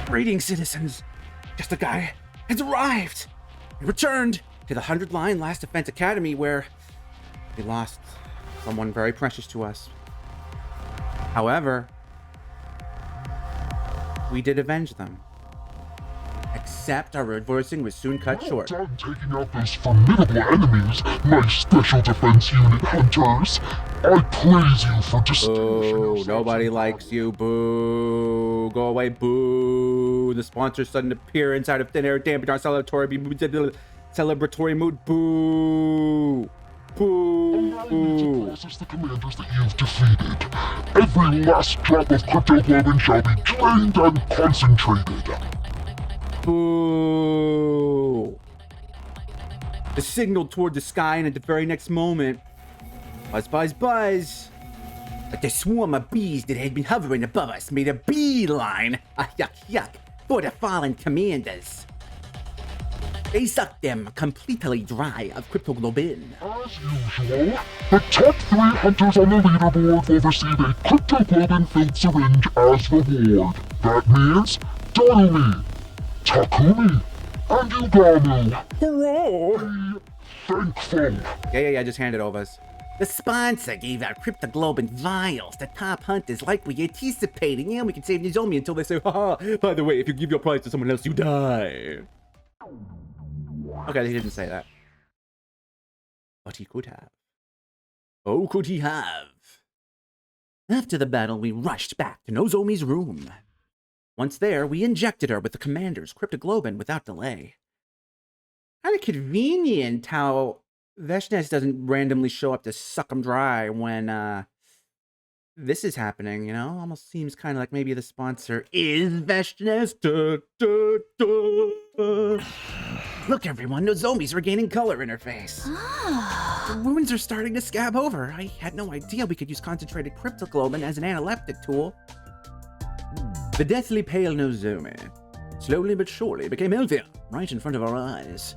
Greetings, citizens. Justiguy has arrived. We returned to the 100-line Last Defense Academy where we lost someone very precious to us. However, we did avenge them. Except our road voicing was soon cut short. Well done taking out those formidable enemies, my special defense unit hunters. I praise you for distinguishing yourselves. Nobody likes you. Boo. Go away. Boo. The sponsor's sudden appearance out of thin air dampened our celebratory mood. Boo. Boo. Allow me to process the commanders that you've defeated. Every last drop of cryptoglobin shall be drained and concentrated. Boo. The signal toward the sky, and at the very next moment, buzz, buzz, buzz. But the swarm of bees that had been hovering above us made a beeline, yuck, yuck, for the fallen commanders. They sucked them completely dry of cryptoglobin. As usual, the top 3 hunters on the leaderboard will receive a cryptoglobin-filled syringe as reward. That means Takumi, Takumi, and Ugamu. Hurrah! Be thankful. Yeah, just hand it over us. The sponsor gave out cryptoglobin vials to top hunters like we anticipated. Yeah, we can save Nozomi until they say, haha, by the way, if you give your prize to someone else, you die. Okay, he didn't say that. But he could have. Oh, could he have? After the battle, we rushed back to Nozomi's room. Once there, we injected her with the commander's cryptoglobin without delay. Kind of convenient how Veshnes doesn't randomly show up to suck him dry when this is happening, you know? Almost seems kind of like maybe the sponsor is Veshnes. Look, everyone, Nozomi's regaining color in her face. The wounds are starting to scab over. I had no idea we could use concentrated cryptoglobin as an analeptic tool. The deathly pale Nozomi slowly but surely became healthier right in front of our eyes.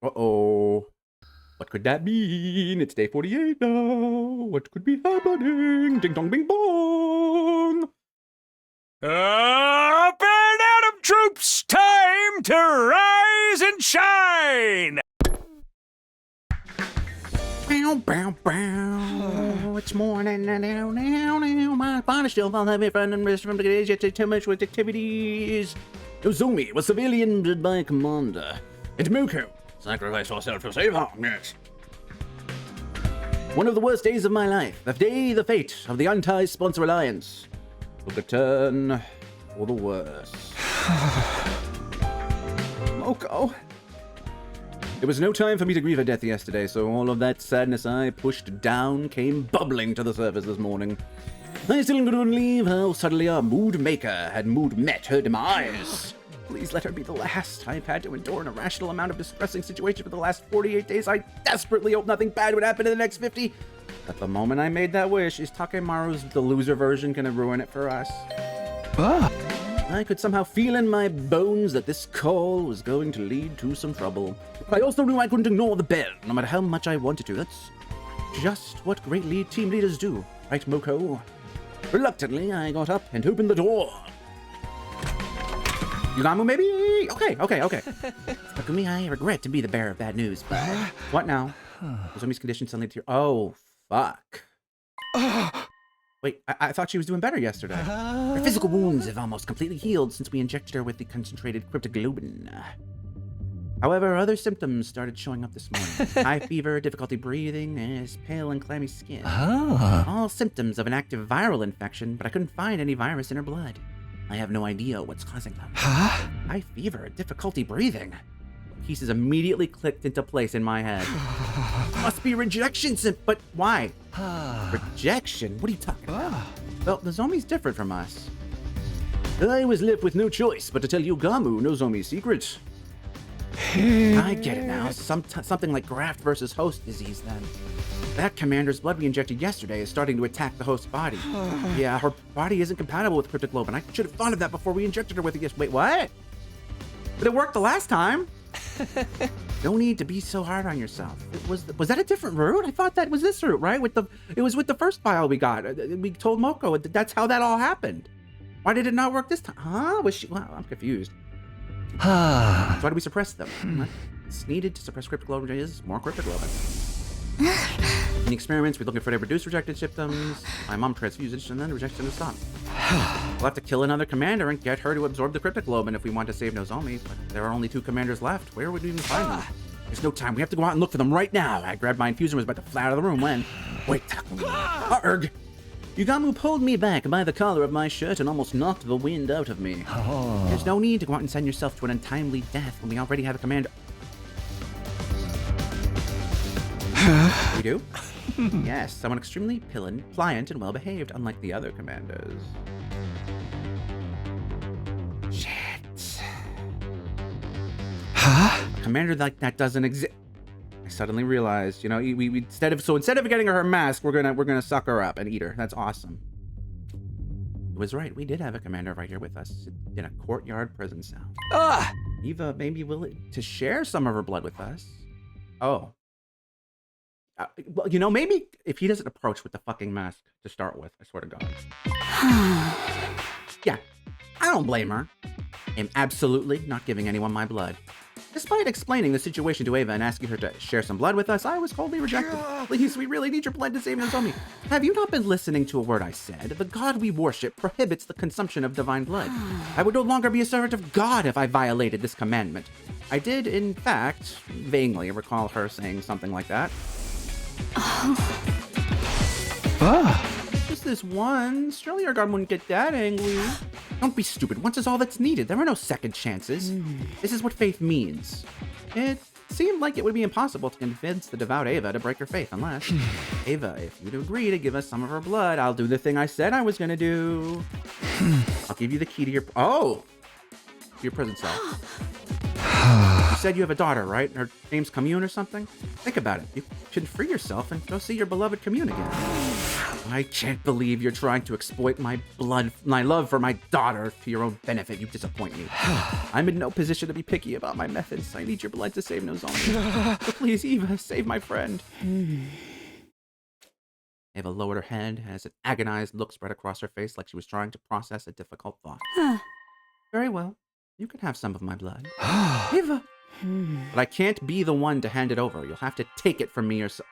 Uh-oh. What could that mean? It's day 48 now. What could be happening? Ding dong bing bong. Up and Atom troops, time to rise and shine! Bow, bow, bow. It's morning now. My body still felt heavy from the days yet too much with activities. Nozomi was severely injured by a commander. And Moko sacrificed herself to save her. Yes. One of the worst days of my life. The day the fate of the anti-sponsor alliance took a turn for the worse. Moko. There was no time for me to grieve her death yesterday, so all of that sadness I pushed down came bubbling to the surface this morning. I still couldn't believe how suddenly our mood maker had mood met her demise. Please let her be the last. I've had to endure an irrational amount of distressing situations for the last 48 days. I desperately hope nothing bad would happen in the next 50. But the moment I made that wish, is Takemaru's the loser version gonna ruin it for us? I could somehow feel in my bones that this call was going to lead to some trouble. I also knew I couldn't ignore the bell, no matter how much I wanted to. That's just what great team leaders do, right, Moko? Reluctantly, I got up and opened the door. Ugamu, maybe? Okay. Takumi, I regret to be the bearer of bad news, but... What now? Nozomi's condition suddenly Oh, fuck. Wait, I thought she was doing better yesterday. Her physical wounds have almost completely healed since we injected her with the concentrated cryptoglobin. However, other symptoms started showing up this morning. High fever, difficulty breathing, and pale and clammy skin. All symptoms of an active viral infection, but I couldn't find any virus in her blood. I have no idea what's causing them. High fever, difficulty breathing. Pieces immediately clicked into place in my head. Must be rejection, but why? Rejection? What are you talking about? Well, Nozomi's different from us. I was left with no choice but to tell Ugamu Nozomi's secret. I get it now. Something like graft versus host disease then. That commander's blood we injected yesterday is starting to attack the host's body. Yeah, her body isn't compatible with cryptoglobin. I should have thought of that before we injected her with it. Wait, what? But it worked the last time. No need to be so hard on yourself. Was that a different route? I thought that was this route, right? It was with the first file we got. We told Moko that's how that all happened. Why did it not work this time? Huh? Was she? Well, I'm confused. So why did we suppress them? What's needed to suppress cryptoglobin is more cryptoglobin. In the experiments, we look for to reduce rejected symptoms. My mom transfused it, and then rejection is stopped. We'll have to kill another commander and get her to absorb the cryptoglobin if we want to save Nozomi, but there are only 2 commanders left. Where would we even find them? There's no time. We have to go out and look for them right now. I grabbed my infuser and was about to fly out of the room when... Wait, Arg! Yugamu pulled me back by the collar of my shirt and almost knocked the wind out of me. There's no need to go out and send yourself to an untimely death when we already have a commander. We do? Yes, someone extremely pliant and well-behaved, unlike the other commanders. Shit. A commander like that doesn't exist. I suddenly realized, you know, we instead of getting her mask, we're gonna suck her up and eat her. That's awesome. It was right. We did have a commander right here with us in a courtyard prison cell. Eva may be willing to share some of her blood with us. Oh. Well, you know, maybe if he doesn't approach with the fucking mask to start with, I swear to God. Yeah, I don't blame her. I'm absolutely not giving anyone my blood. Despite explaining the situation to Eva and asking her to share some blood with us, I was coldly rejected. Please, we really need your blood to save Nozomi. Have you not been listening to a word I said? The god we worship prohibits the consumption of divine blood. I would no longer be a servant of God if I violated this commandment. I did, in fact, vaguely recall her saying something like that. Just this once. Surely our god wouldn't get that angry. Don't be stupid. Once is all that's needed. There are no second chances. This is what faith means. It seemed like it would be impossible to convince the devout Eva to break her faith, unless... Eva, if you'd agree to give us some of her blood, I'll do the thing I said I was gonna do. I'll give you the key to your... Oh! To your prison cell. You said you have a daughter, right? Her name's Commune or something? Think about it. You should free yourself and go see your beloved Commune again. I can't believe you're trying to exploit my love for my daughter to your own benefit. You disappoint me. I'm in no position to be picky about my methods. I need your blood to save Nozomi. So please, Eva, save my friend. Eva lowered her head as an agonized look spread across her face like she was trying to process a difficult thought. Very well. You can have some of my blood. Eva! But I can't be the one to hand it over. You'll have to take it from me or so.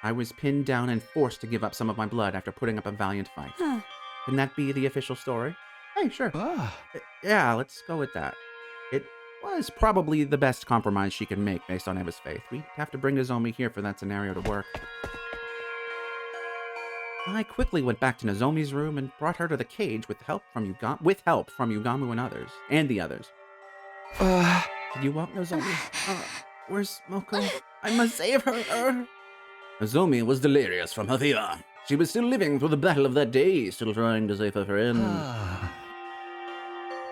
I was pinned down and forced to give up some of my blood after putting up a valiant fight. Can that be the official story? Hey, sure. Yeah, let's go with that. It was probably the best compromise she could make based on Eva's faith. We'd have to bring Nozomi here for that scenario to work. I quickly went back to Nozomi's room and brought her to the cage with help from Yugamu and others. And the others. Can you walk, Nozomi? Where's Moko? I must save her. Nozomi was delirious from her fever. She was still living through the battle of that day, still trying to save her friend.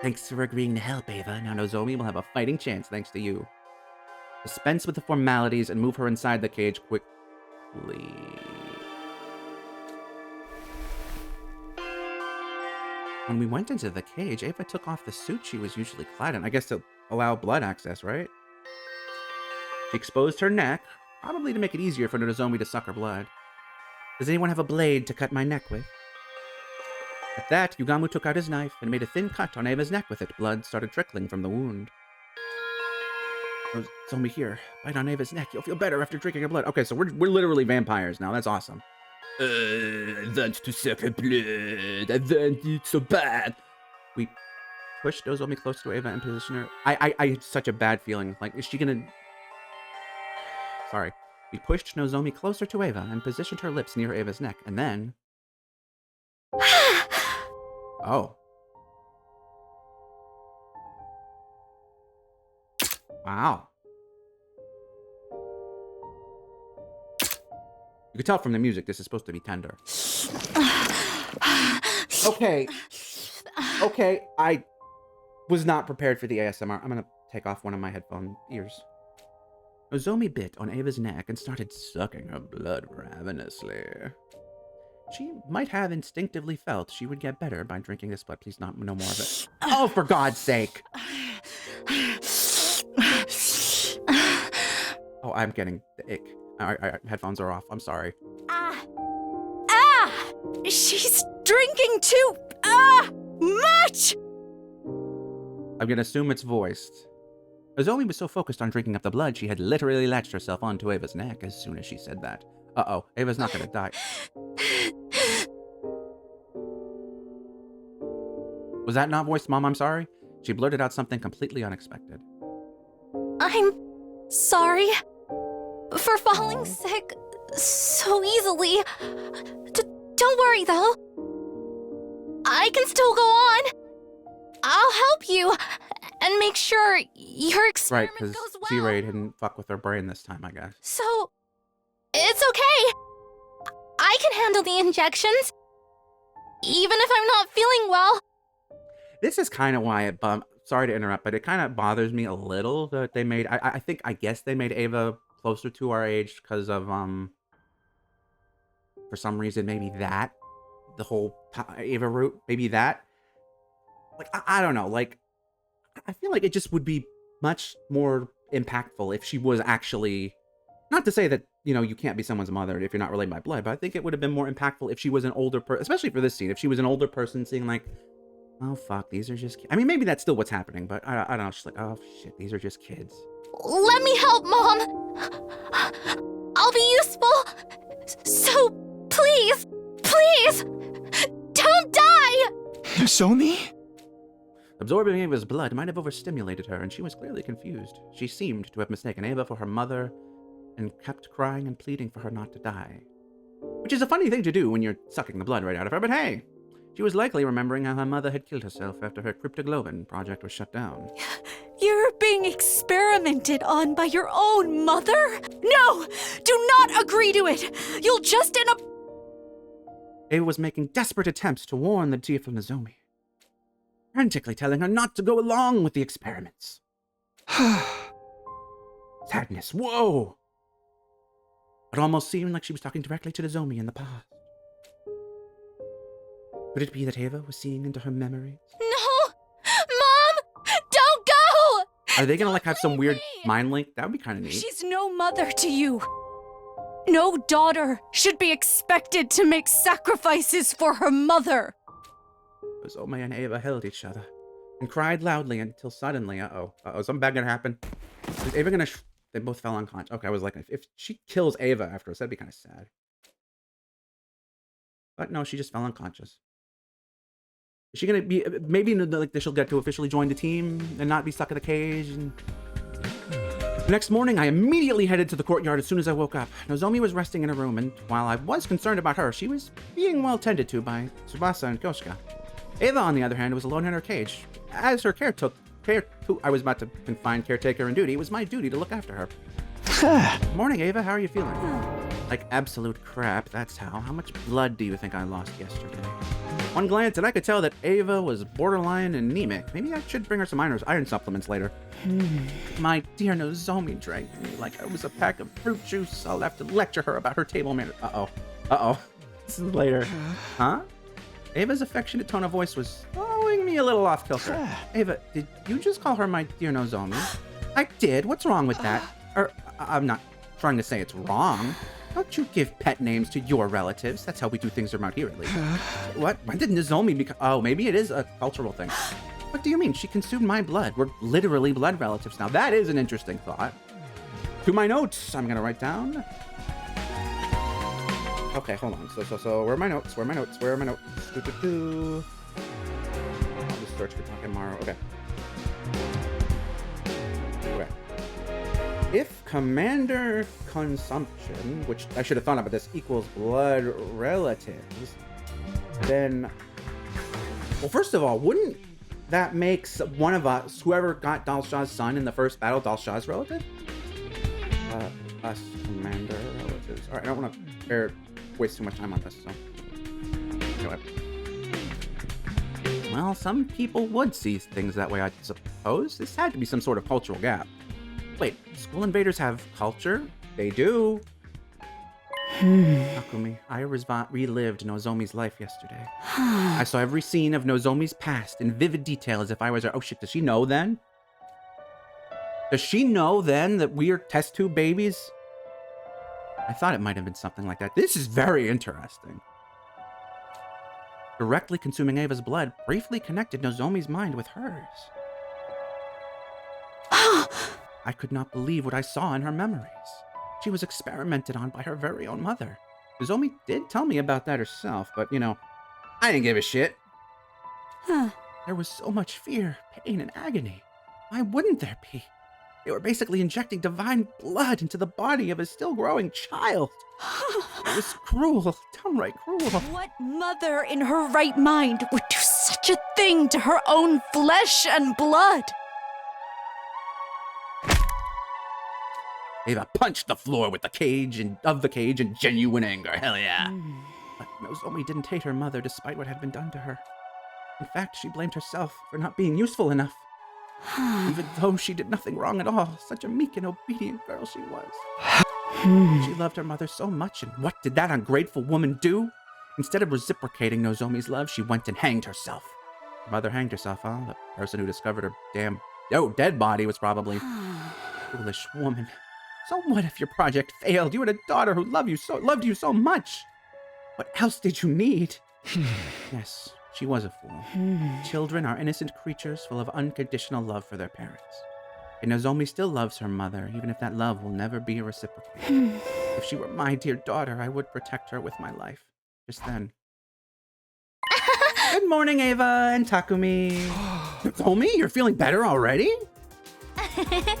Thanks for agreeing to help, Eva. Now Nozomi will have a fighting chance thanks to you. Dispense with the formalities and move her inside the cage quickly. When we went into the cage, Eva took off the suit she was usually clad in, I guess to allow blood access, right? She exposed her neck, probably to make it easier for Nozomi to suck her blood. Does anyone have a blade to cut my neck with? At that, Yugamu took out his knife and made a thin cut on Eva's neck with it. Blood started trickling from the wound. Nozomi, here, bite on Eva's neck. You'll feel better after drinking her blood. Okay, so we're literally vampires now. That's awesome. I want to suck her blood. I want it so bad. We pushed Nozomi close to Eva and positioned her. I had such a bad feeling. Like, is she gonna... Sorry. We pushed Nozomi closer to Eva and positioned her lips near Eva's neck, and then... Oh. Wow. You can tell from the music this is supposed to be tender. Okay. Okay, I was not prepared for the ASMR. I'm gonna take off one of my headphone ears. Nozomi bit on Eva's neck and started sucking her blood ravenously. She might have instinctively felt she would get better by drinking this blood. Please no more of it. Oh, for God's sake! Oh, I'm getting the ick. Headphones are off. I'm sorry. She's drinking too. much! I'm gonna assume it's voiced. Nozomi was so focused on drinking up the blood, she had literally latched herself onto Ava's neck as soon as she said that. Uh-oh, Ava's not gonna die. Was that not voiced, Mom? I'm sorry? She blurted out something completely unexpected. I'm sorry for falling sick so easily. Don't worry, though. I can still go on. I'll help you and make sure your experiment Right, because goes well. Z-Ray didn't fuck with her brain this time, I guess. So, it's okay. I can handle the injections, even if I'm not feeling well. This is kind of why it sorry to interrupt, but it kind of bothers me a little that they made, I guess they made Ava closer to our age because of, for some reason, maybe that, the whole Ava route, maybe that. Like, I don't know, like, I feel like it just would be much more impactful if she was actually, not to say that, you know, you can't be someone's mother if you're not related by blood, but I think it would have been more impactful if she was an older person, especially for this scene, if she was an older person seeing like, oh fuck, these are just kids. I mean, maybe that's still what's happening, but I don't know, she's like, oh shit, these are just kids. Let me help, Mom. I'll be useful. So, please, don't die! Nozomi? Absorbing Ava's blood might have overstimulated her, and she was clearly confused. She seemed to have mistaken Ava for her mother, and kept crying and pleading for her not to die. Which is a funny thing to do when you're sucking the blood right out of her, but hey! She was likely remembering how her mother had killed herself after her cryptoglobin project was shut down. You're being experimented on by your own mother? No! Do not agree to it! You'll just end up— Ava was making desperate attempts to warn the tearful Nozomi, frantically telling her not to go along with the experiments. Sadness, whoa! It almost seemed like she was talking directly to Nozomi in the past. Could it be that Ava was seeing into her memories? No! Mom! Don't go! Are they gonna like have some Don't weird leave me! mind link? That would be kind of neat. She's no mother to you. No daughter should be expected to make sacrifices for her mother. Nozomi and Ava held each other and cried loudly until suddenly, something bad gonna happen. Is Ava gonna? They both fell unconscious. Okay, I was like, if she kills Ava after this, that'd be kind of sad. But no, she just fell unconscious. Is she gonna be, maybe like she'll get to officially join the team and not be stuck in a cage? And the next morning, I immediately headed to the courtyard as soon as I woke up. Nozomi was resting in her room, and while I was concerned about her, she was being well tended to by Tsubasa and Kosuka. Ava, on the other hand, was alone in her cage. As her I was about to confine caretaker in duty, it was my duty to look after her. Morning, Ava. How are you feeling? Like absolute crap, that's how. How much blood do you think I lost yesterday? One glance, and I could tell that Ava was borderline anemic. Maybe I should bring her some iron supplements later. My dear Nozomi drank me like I was a pack of fruit juice. I'll have to lecture her about her table manners. Uh-oh. This is later. Huh? Ava's affectionate tone of voice was throwing me a little off kilter. Ava, did you just call her my dear Nozomi? I did. What's wrong with that? I'm not trying to say it's wrong. Don't you give pet names to your relatives? That's how we do things around here, at least. What? When did Nozomi become... Oh, maybe it is a cultural thing. What do you mean? She consumed my blood. We're literally blood relatives now. That is an interesting thought. To my notes, I'm gonna write down... Okay, hold on. So, where are my notes? Where are my notes? I'll just search for takemaru. Okay. If commander consumption, which I should have thought about this, equals blood relatives, then... Well, first of all, wouldn't that make one of us, whoever got Dalshah's son in the first battle, Dalshah's relative? Us commander relatives. Alright, I don't want to waste too much time on this, so... Anyway. Well, some people would see things that way, I suppose. This had to be some sort of cultural gap. Wait, school invaders have culture? They do. Takumi, I relived Nozomi's life yesterday. I saw every scene of Nozomi's past in vivid detail as if I was her. Oh shit, does she know then? Does she know then that we are test tube babies? I thought it might have been something like that. This is very interesting. Directly consuming Ava's blood briefly connected Nozomi's mind with hers. I could not believe what I saw in her memories. She was experimented on by her very own mother. Nozomi did tell me about that herself, but, I didn't give a shit. Huh. There was so much fear, pain, and agony. Why wouldn't there be? They were basically injecting divine blood into the body of a still-growing child. It was cruel, downright cruel. What mother in her right mind would do such a thing to her own flesh and blood? Ava punched the floor with the cage in genuine anger. Hell yeah. But Nozomi didn't hate her mother despite what had been done to her. In fact, she blamed herself for not being useful enough. Even though she did nothing wrong at all, such a meek and obedient girl she was. She loved her mother so much, and what did that ungrateful woman do? Instead of reciprocating Nozomi's love, she went and hanged herself. Her mother hanged herself, huh? The person who discovered her dead body was probably... Foolish woman. So what if your project failed? You had a daughter who loved you so much. What else did you need? Yes, she was a fool. Children are innocent creatures full of unconditional love for their parents. And Nozomi still loves her mother, even if that love will never be reciprocated. If she were my dear daughter, I would protect her with my life. Just then. Good morning, Ava and Takumi. Nozomi, you're feeling better already?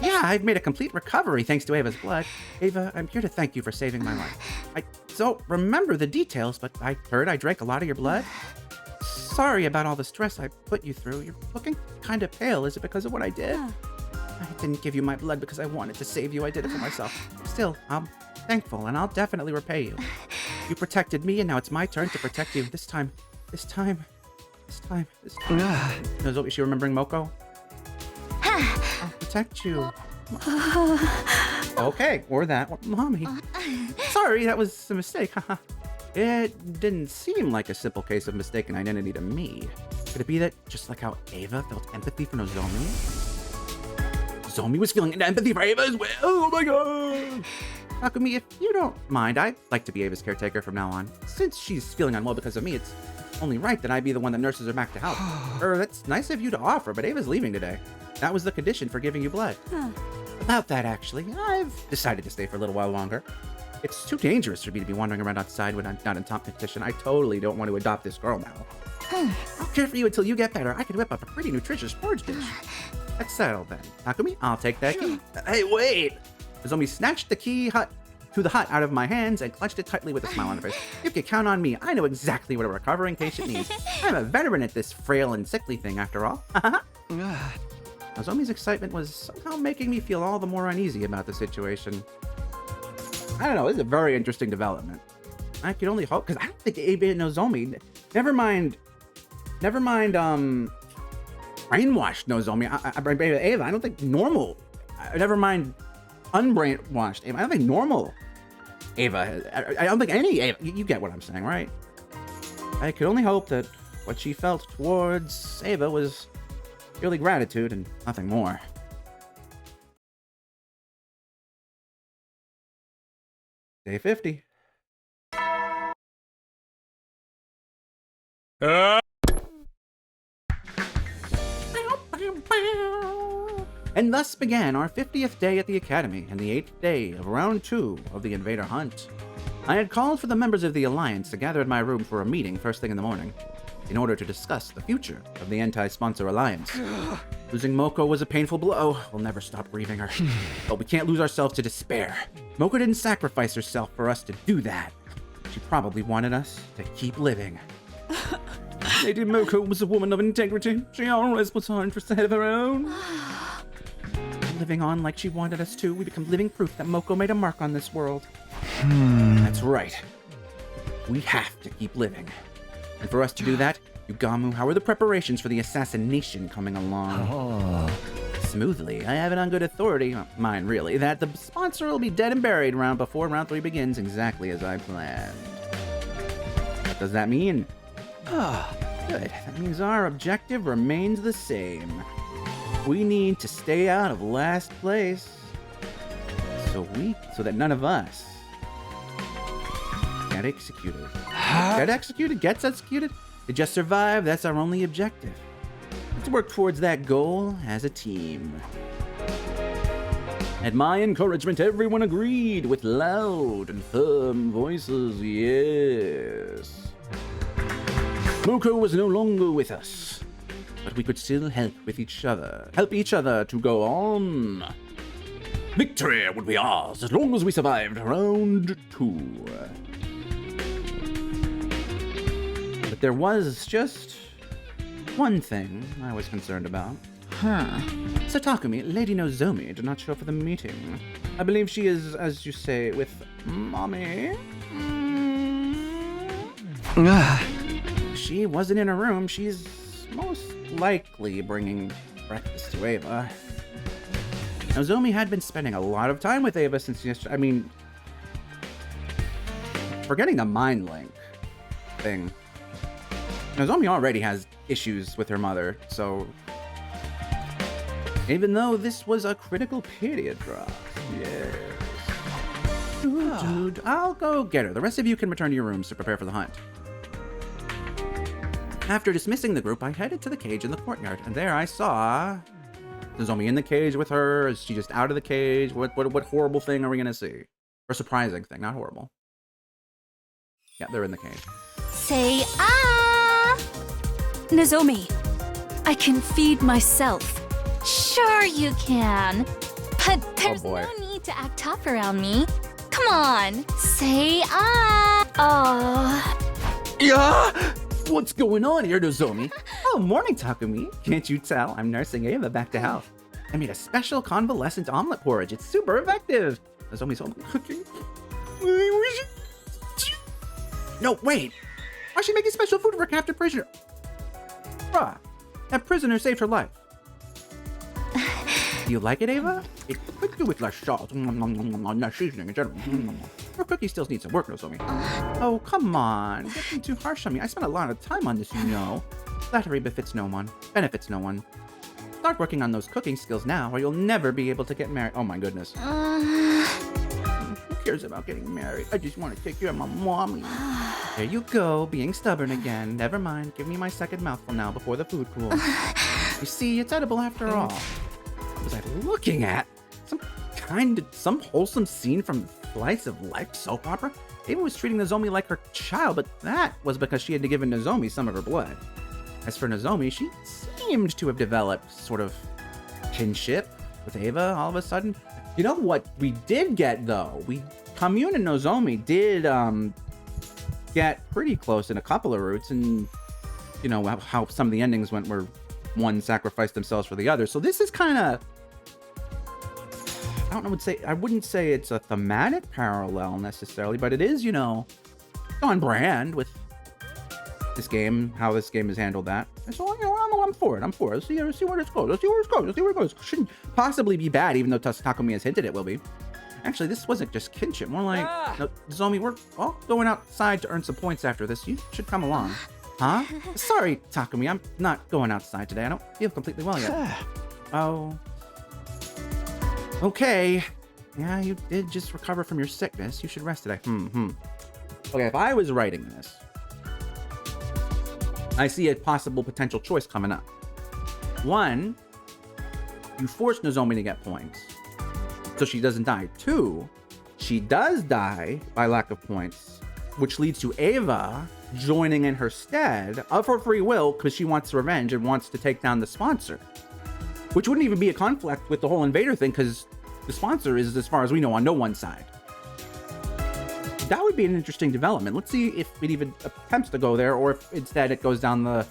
Yeah, I've made a complete recovery thanks to Ava's blood. Ava, I'm here to thank you for saving my life. I don't remember the details, but I heard I drank a lot of your blood. Sorry about all the stress I put you through. You're looking kind of pale. Is it because of what I did? I didn't give you my blood because I wanted to save you. I did it for myself. Still, I'm thankful, and I'll definitely repay you. You protected me, and now it's my turn to protect you. This time. Nozomi, is she remembering Moko? I'll protect you. Okay, or that. Mommy. Sorry, that was a mistake. It didn't seem like a simple case of mistaken identity to me. Could it be that, just like how Ava felt empathy for Nozomi, Nozomi was feeling empathy for Ava as well? Oh my god! Takumi, if you don't mind, I'd like to be Ava's caretaker from now on. Since she's feeling unwell because of me, it's only right that I be the one that nurses her back to health. That's nice of you to offer, but Ava's leaving today. That was the condition for giving you blood. About that, actually, I've decided to stay for a little while longer. It's too dangerous for me to be wandering around outside when I'm not in competition. I totally don't want to adopt this girl now. I'll care for you until you get better. I could whip up a pretty nutritious porridge dish. That's settled then. Takumi, I'll take that key. Hey, wait! Nozomi snatched the key to the hut out of my hands and clutched it tightly with a smile on her face. You can count on me. I know exactly what a recovering patient needs. I'm a veteran at this frail and sickly thing, after all. Nozomi's excitement was somehow making me feel all the more uneasy about the situation. I don't know, this is a very interesting development. I can only hope, because I don't think Ava and Nozomi, never mind, brainwashed Nozomi. Ava, I don't think normal, never mind unbrainwashed Ava. I don't think normal Ava, I don't think any Ava, you get what I'm saying, right? I could only hope that what she felt towards Ava was purely gratitude and nothing more. Day 50. And thus began our 50th day at the Academy and the 8th day of round 2 of the Invader Hunt. I had called for the members of the Alliance to gather in my room for a meeting first thing in the morning, in order to discuss the future of the anti-sponsor alliance. Losing Moko was a painful blow. We'll never stop grieving her. But we can't lose ourselves to despair. Moko didn't sacrifice herself for us to do that. She probably wanted us to keep living. Lady Moko was a woman of integrity. She always puts 100% of her own. Living on like she wanted us to, we become living proof that Moko made a mark on this world. That's right. We have to keep living. And for us to do that, Yugamu, how are the preparations for the assassination coming along? Smoothly. I have it on good authority, mine really, that the sponsor will be dead and buried before round 3 begins, exactly as I planned. What does that mean? Good. That means our objective remains the same. We need to stay out of last place, so that none of us get executed. Gets executed? To just survive, that's our only objective. Let's work towards that goal as a team. At my encouragement, everyone agreed with loud and firm voices, yes. Moko was no longer with us, but we could still help each other to go on. Victory would be ours as long as we survived round 2. But there was just one thing I was concerned about. So Takumi, Lady Nozomi, did not show up for the meeting. I believe she is, as you say, with Mommy. She wasn't in her room. She's most likely bringing breakfast to Ava. Nozomi had been spending a lot of time with Ava since yesterday. I mean, forgetting the mind link thing. Nozomi already has issues with her mother, so even though this was a critical period for us, yes. Dude, I'll go get her. The rest of you can return to your rooms to prepare for the hunt. After dismissing the group, I headed to the cage in the courtyard, and there I saw Nozomi in the cage with her. Is she just out of the cage? What horrible thing are we gonna see? Or surprising thing, not horrible. Yeah, they're in the cage. Say ah! Nozomi, I can feed myself. Sure you can. But there's boy. no need to act tough around me. Come on, say ah. Oh. Yeah! What's going on here, Nozomi? Oh, morning, Takumi. Can't you tell? I'm nursing Ava back to health. I made a special convalescent omelet porridge. It's super effective. Nozomi's home cooking. No, wait. Why is she making special food for a captive prisoner? Bruh, that prisoner saved her life. Do you like it, Ava? It could do with less salt, less seasoning, etc. Your cookie still needs some work, Nozomi. Oh, come on. You're getting too harsh on me. I spent a lot of time on this, you know. Flattery benefits no one. Start working on those cooking skills now, or you'll never be able to get married. Oh my goodness. Who cares about getting married? I just want to take care of my mommy. There you go, being stubborn again. Never mind. Give me my second mouthful now before the food cools. You see, it's edible after all. What was I looking at? Some wholesome scene from Slice of Life soap opera? Ava was treating Nozomi like her child, but that was because she had given Nozomi some of her blood. As for Nozomi, she seemed to have developed sort of kinship with Ava all of a sudden. You know what we did get, though? Commune and Nozomi did get pretty close in a couple of routes, and you know how some of the endings went where one sacrificed themselves for the other. So this is kind of, I wouldn't say it's a thematic parallel necessarily, but it is, you know, on brand with this game, how this game has handled that. So, you know, I'm for it. Let's see where this goes. Shouldn't possibly be bad, even though Takumi has hinted it will be. Actually, this wasn't just kinship. More like, no, Nozomi, we're all going outside to earn some points after this. You should come along. Huh? Sorry, Takumi, I'm not going outside today. I don't feel completely well yet. Oh. Okay. Yeah, you did just recover from your sickness. You should rest today. Okay, if I was writing this, I see a possible potential choice coming up. One, you force Nozomi to get points, so she doesn't die. Two, she does die by lack of points, which leads to Ava joining in her stead of her free will because she wants revenge and wants to take down the sponsor. Which wouldn't even be a conflict with the whole invader thing because the sponsor is, as far as we know, on no one side. That would be an interesting development. Let's see if it even attempts to go there, or if instead it goes down the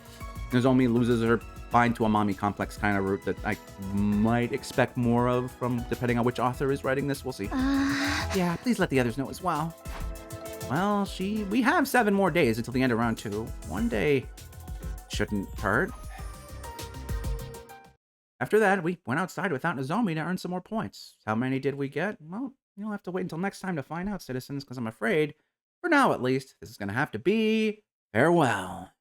Nozomi loses her bind to a mommy complex kind of route that I might expect more of from depending on which author is writing this. We'll see. Yeah, please let the others know as well. Well, we have 7 more days until the end of round 2. One day shouldn't hurt. After that, we went outside without Nozomi to earn some more points. How many did we get? Well, you'll have to wait until next time to find out, citizens, because I'm afraid, for now at least, this is going to have to be farewell.